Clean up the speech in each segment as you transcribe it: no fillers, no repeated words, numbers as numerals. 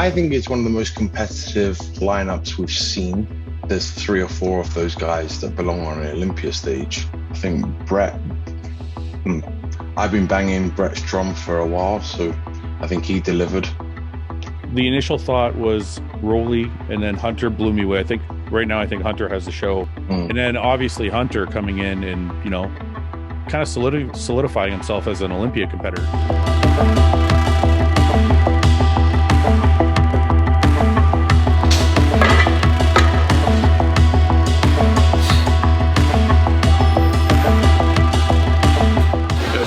I think it's one of the most competitive lineups we've seen. There's 3 or 4 of those guys that belong on an Olympia stage. I think Brett, I've been banging Brett's drum for a while, so I think he delivered. The initial thought was Rolly, and then Hunter blew me away. I think right now, Hunter has the show. And then obviously Hunter coming in and, you know, kind of solidifying himself as an Olympia competitor.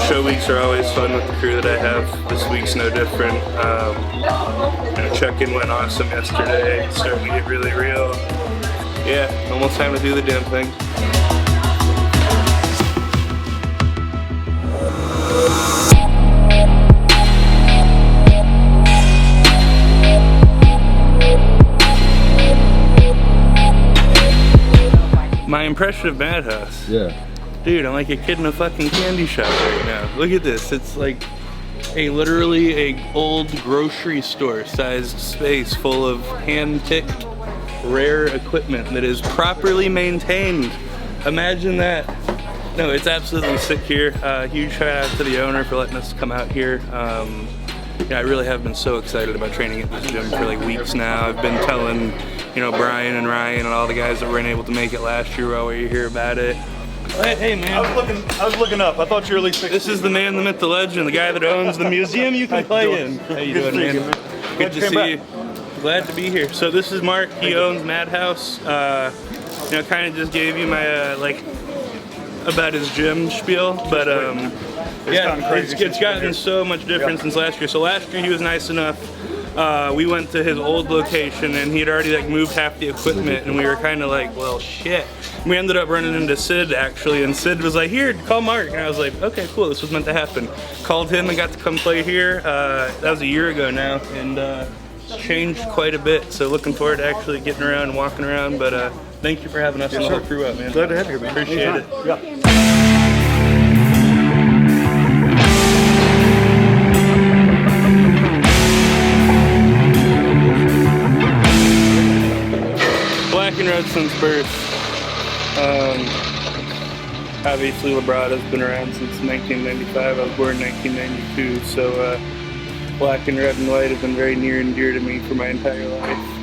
Show weeks are always fun with the crew that I have. This week's no different. Check-in went awesome yesterday. It's starting to get really real. Yeah, almost time to do the damn thing. My impression of Madhouse. Yeah. Dude, I'm like a kid in a fucking candy shop right now. Look at this. It's like literally a old grocery store sized space full of hand-picked rare equipment that is properly maintained. Imagine that. No, it's absolutely sick here. Huge shout out to the owner for letting us come out here. Yeah, I really have been so excited about training at this gym for like weeks now. I've been telling, you know, Bryan and Ryan and all the guys that weren't able to make it last year while we were here about it. Hey man. I was looking up. I thought you were at least 16. This is the man, the myth, the legend, the guy that owns the museum you can play in. How you doing, man? Good to see you. Glad to be here. So this is Mark. He owns Madhouse. You know, kind of just gave you my like about his gym spiel, but yeah, it's gotten so much different since last year. So last year he was nice enough. We went to his old location and he'd already like moved half the equipment, and we were kind of like, well, shit. We ended up running into Sid actually, and Sid was like, here, call Mark. And I was like, okay, cool, this was meant to happen. Called him and got to come play here. That was a year ago now, and it's changed quite a bit. So looking forward to actually getting around and walking around, but thank you for having us and the whole crew out, man. Glad to have you, man. Appreciate it. Yeah. Black and red since birth. Obviously Labrada's been around since 1995. I was born in 1992, so black and red and white have been very near and dear to me for my entire life.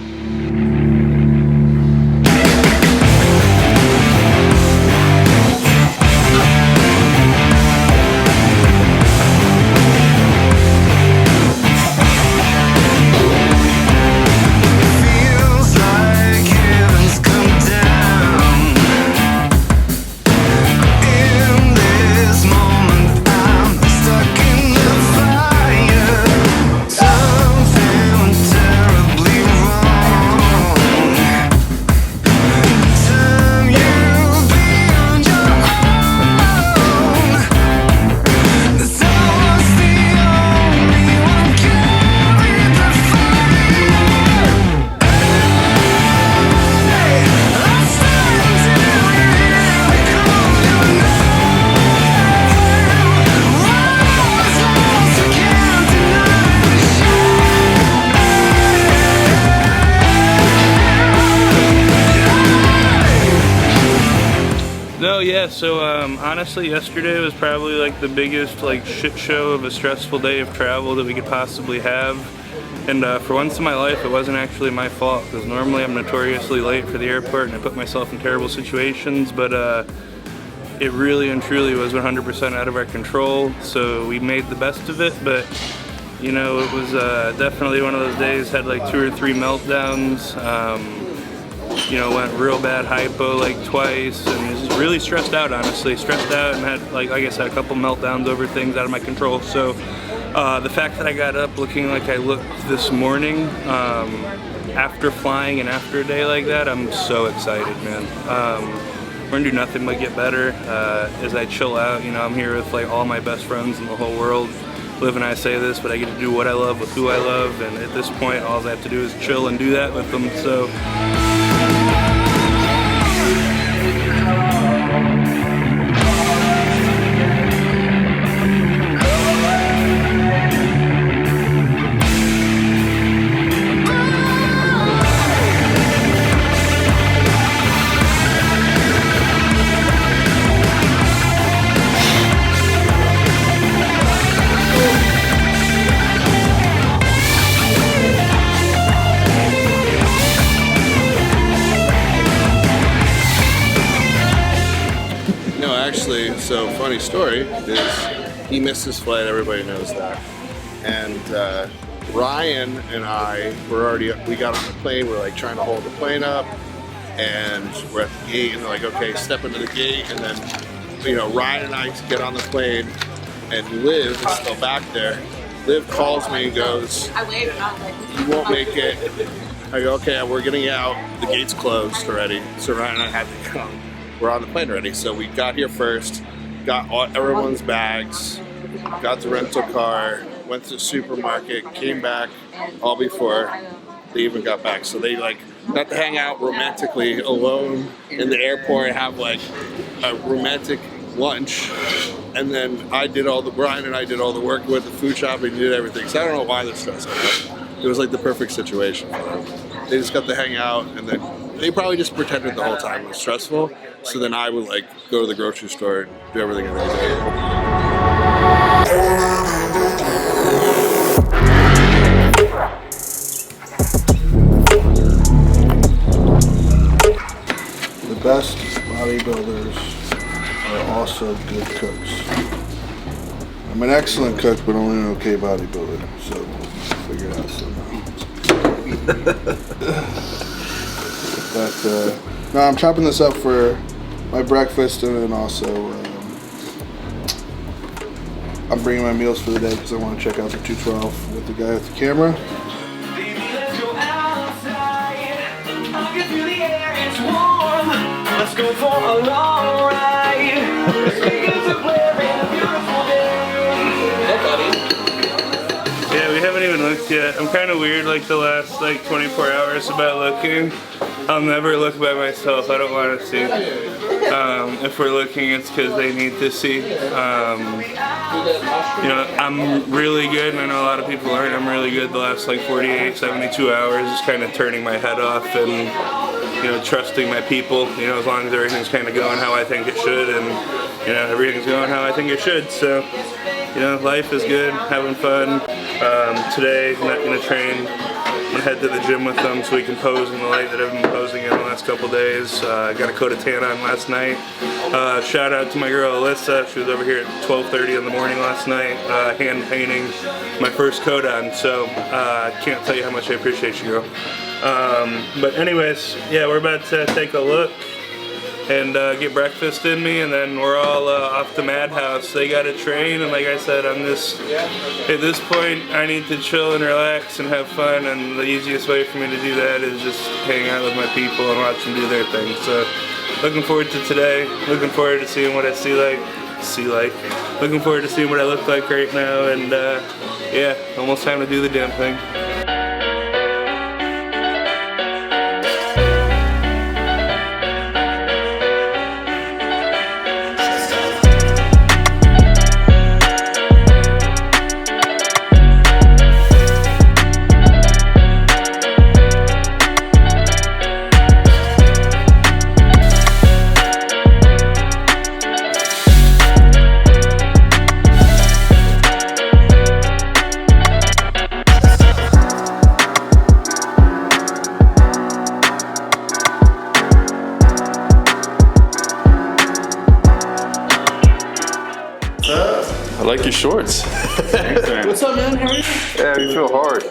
Yeah, so honestly yesterday was probably like the biggest like shit show of a stressful day of travel that we could possibly have, and for once in my life it wasn't actually my fault, because normally I'm notoriously late for the airport and I put myself in terrible situations, but it really and truly was 100% out of our control, so we made the best of it. But you know, it was definitely one of those days, had like 2 or 3 meltdowns. You know, went real bad hypo like twice, and was really stressed out, honestly. Stressed out and had, like I said, a couple meltdowns over things out of my control. So the fact that I got up looking like I looked this morning, after flying and after a day like that, I'm so excited, man. We're gonna do nothing but get better as I chill out. You know, I'm here with like all my best friends in the whole world. Liv and I say this, but I get to do what I love with who I love, and at this point all I have to do is chill and do that with them. So funny story is he missed his flight. Everybody knows that. And Ryan and I we got on the plane. We're like trying to hold the plane up, and we're at the gate, and they're like, okay, step into the gate. And then, you know, Ryan and I get on the plane, and Liv is still back there. Liv calls me and goes, you won't make it. I go, okay, we're getting out. The gate's closed already. So Ryan and I had to come. We're on the plane already. So we got here first, got everyone's bags, got the rental car, went to the supermarket, came back all before they even got back. So they like got to hang out romantically alone in the airport and have like a romantic lunch. And then Bryan and I did all the work with the food shopping, did everything. So I don't know why they're stressed out. It was like the perfect situation for them. They just got to hang out, and then they probably just pretended the whole time it was stressful. So then I would like go to the grocery store and do everything in the day. The best bodybuilders are also good cooks. I'm an excellent cook, but only an okay bodybuilder, so we'll figure it out somehow. But no, I'm chopping this up for my breakfast, and then also I'm bringing my meals for the day because I want to check out the 212 with the guy with the camera. Let's go for a long ride. Yeah, we haven't even looked yet. I'm kind of weird like the last like 24 hours about looking. I'll never look by myself. I don't want to see. If we're looking, it's because they need to see. You know, I'm really good, and I know a lot of people aren't. I'm really good the last like 48, 72 hours, just kind of turning my head off and, you know, trusting my people, you know, as long as everything's kind of going how I think it should, and, you know, everything's going how I think it should. So, you know, life is good, having fun. Today, I'm not going to train. I'm going to head to the gym with them so we can pose in the light that I've been posing in the last couple days. I got a coat of tan on last night. Shout out to my girl Alyssa. She was over here at 12:30 in the morning last night, hand painting my first coat on. So I can't tell you how much I appreciate you, girl. But anyways, yeah, we're about to take a look and get breakfast in me, and then we're all off to Madhouse. They got to train, and like I said, at this point, I need to chill and relax and have fun, and the easiest way for me to do that is just hang out with my people and watch them do their thing. So, looking forward to today. Looking forward to seeing what I looking forward to seeing what I look like right now, and yeah, almost time to do the damn thing. I like your shorts. What's up, man? How are you? Yeah, you feel hard.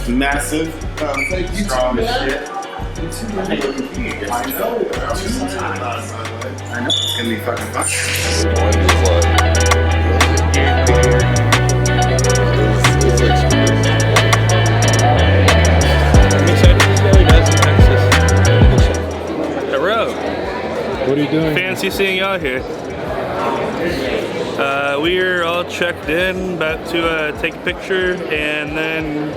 Massive. Thank you. Strong as shit. I know. I know it's gonna be fucking fun. I'm excited to see how he does in Texas. Hello. What are you doing? Fancy seeing y'all here. We're all checked in, about to take a picture, and then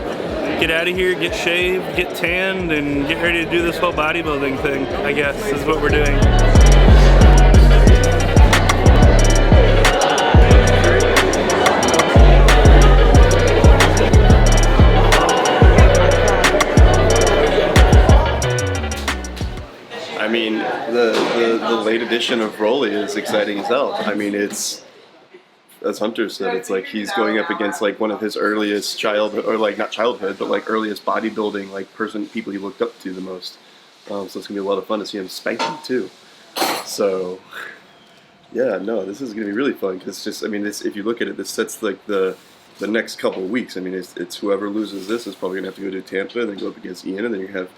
get out of here, get shaved, get tanned, and get ready to do this whole bodybuilding thing, I guess, is what we're doing. I mean, the late edition of Rolly is exciting as hell. I mean, it's, as Hunter said, it's like he's going up against like one of his earliest childhood, or like not childhood, but like earliest bodybuilding like people he looked up to the most. So it's gonna be a lot of fun to see him spank him too. So Yeah, no, this is going to be really fun because just, I mean, if you look at it, this sets like the next couple of weeks. I mean, it's whoever loses this is probably going to have to go to Tampa and then go up against Ian, and then you have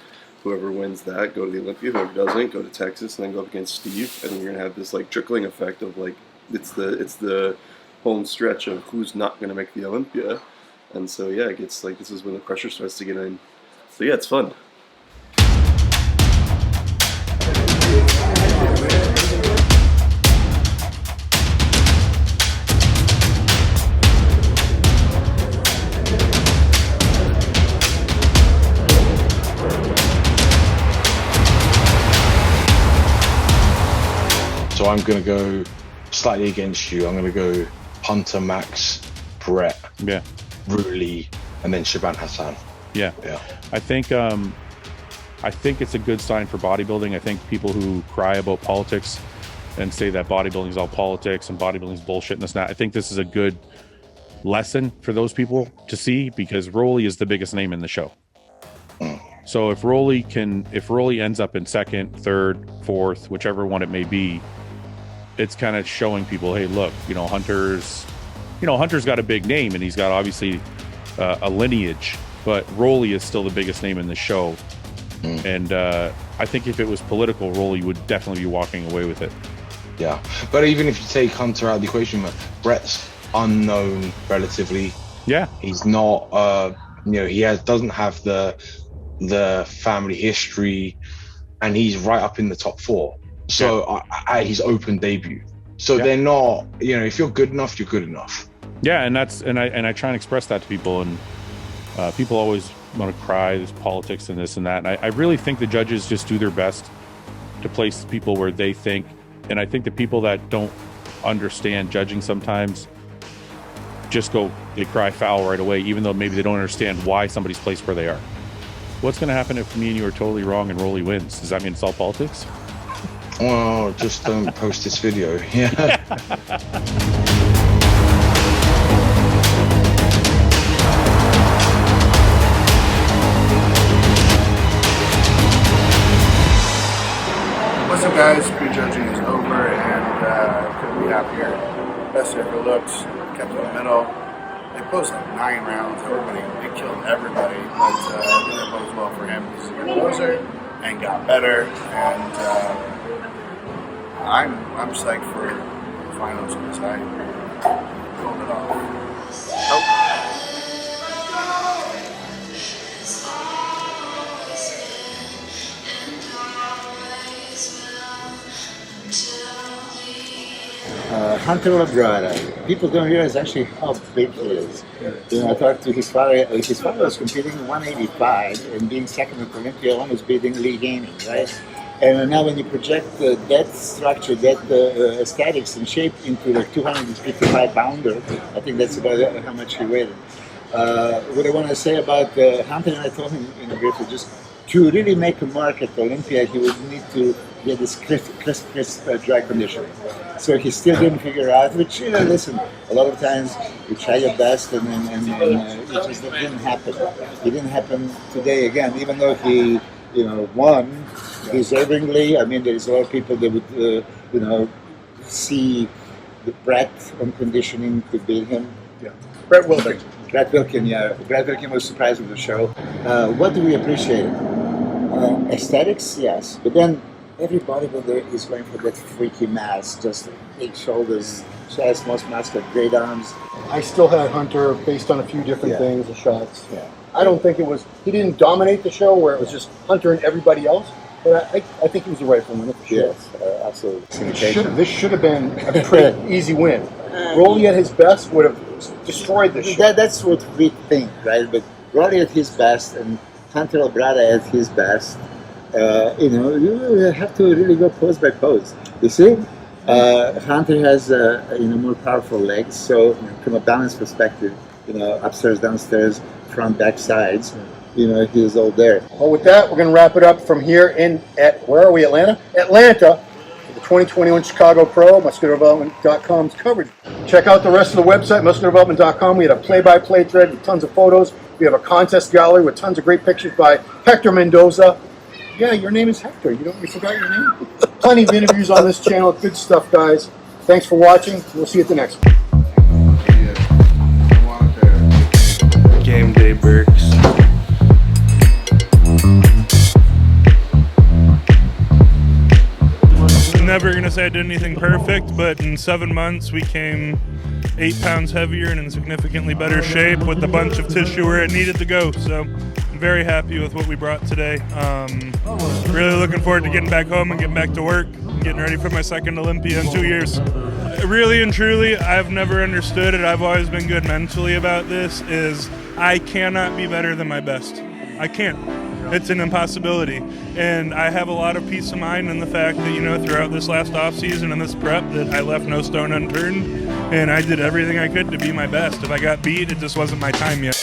whoever wins that go to the Olympia, whoever doesn't go to Texas, and then go up against Steve, and then you're going to have this like trickling effect of like it's the home stretch of who's not going to make the Olympia, and so yeah, it gets like this is when the pressure starts to get in. So yeah, it's fun. So I'm going to go slightly against you. I'm going to go Hunter, Max, Brett, Ruli, and then Shaban Hassan. Yeah. I think it's a good sign for bodybuilding. I think people who cry about politics and say that bodybuilding is all politics and bodybuilding is bullshit and this and that, I think this is a good lesson for those people to see, because Rolly is the biggest name in the show. So if Rolly ends up in second, third, fourth, whichever one it may be, it's kind of showing people, hey, look, Hunter's got a big name and he's got obviously a lineage, but Rolly is still the biggest name in the show. And I think if it was political, Rolly would definitely be walking away with it. Yeah, but even if you take Hunter out of the equation, Brett's unknown relatively. Yeah, he's not. He doesn't have the family history, and he's right up in the top 4. So at his open debut, so they're not. If you're good enough, you're good enough. Yeah, and I try and express that to people, and people always want to cry. There's politics and this and that. And I really think the judges just do their best to place people where they think. And I think the people that don't understand judging sometimes they cry foul right away, even though maybe they don't understand why somebody's placed where they are. What's going to happen if me and you are totally wrong and Rolly wins? Does that mean it's all politics? Oh, just don't post this video. Yeah. What's up, guys? Prejudging is over, and couldn't be happier. Best ever looked, kept in the middle. They posted 9 rounds. They killed everybody, but it bodes well for him. He's a good poser and got better. And I'm psyched for the finals because I pulled it off. Hunter Labrada. People don't realize actually how big he is. I talked to his father. His father was competing in 185 and being second at Olympia, almost beating Lee Haney, right? And now when you project that structure, that aesthetics and shape into like 255 pounder, I think that's about how much he weighed. What I want to say about Hunter, and I told him briefly, just to really make a mark at Olympia, he would need to get this crisp dry condition. So he still didn't figure out, which, listen, a lot of times you try your best and it just didn't happen. It didn't happen today again, even though he, won deservingly. I mean, there's a lot of people that would, see the breadth on conditioning to beat him. Yeah. Brett Wilkin. Brett Wilkin was surprised with the show. What do we appreciate? Aesthetics, yes, but then every bodybuilder is going for that freaky mass, just big shoulders, chest, most muscular, great arms. I still had Hunter based on a few different things, the shots. Yeah. I don't think he didn't dominate the show where it was just Hunter and everybody else, but I think he was the rightful winner for sure. Yes, absolutely. This should have been a pretty easy win. Rolly at his best would have destroyed the show. That's what we think, right? But Rolly at his best and Hunter Labrada at his best, you have to really go pose by pose. You see, Hunter has more powerful legs, so from a balance perspective, upstairs, downstairs, front, back, sides, he's all there. Well, with that, we're going to wrap it up from here where are we, Atlanta? Atlanta, the 2021 Chicago Pro, musculardevelopment.com's coverage. Check out the rest of the website, musculardevelopment.com. We had a play-by-play thread with tons of photos. We have a contest gallery with tons of great pictures by Hector Mendoza. Yeah, your name is Hector. You forgot your name. Plenty of interviews on this channel. Good stuff, guys. Thanks for watching. We'll see you at the next one. Game day Burks. I'm never going to say I did anything perfect, but in 7 months we came 8 pounds heavier and in significantly better shape with a bunch of tissue where it needed to go. So I'm very happy with what we brought today. Really looking forward to getting back home and getting back to work and getting ready for my second Olympia in 2 years. Really and truly, I've never understood it. I've always been good mentally about this, is I cannot be better than my best. I can't. It's an impossibility. And I have a lot of peace of mind in the fact that, you know, throughout this last off season and this prep, that I left no stone unturned and I did everything I could to be my best. If I got beat, it just wasn't my time yet.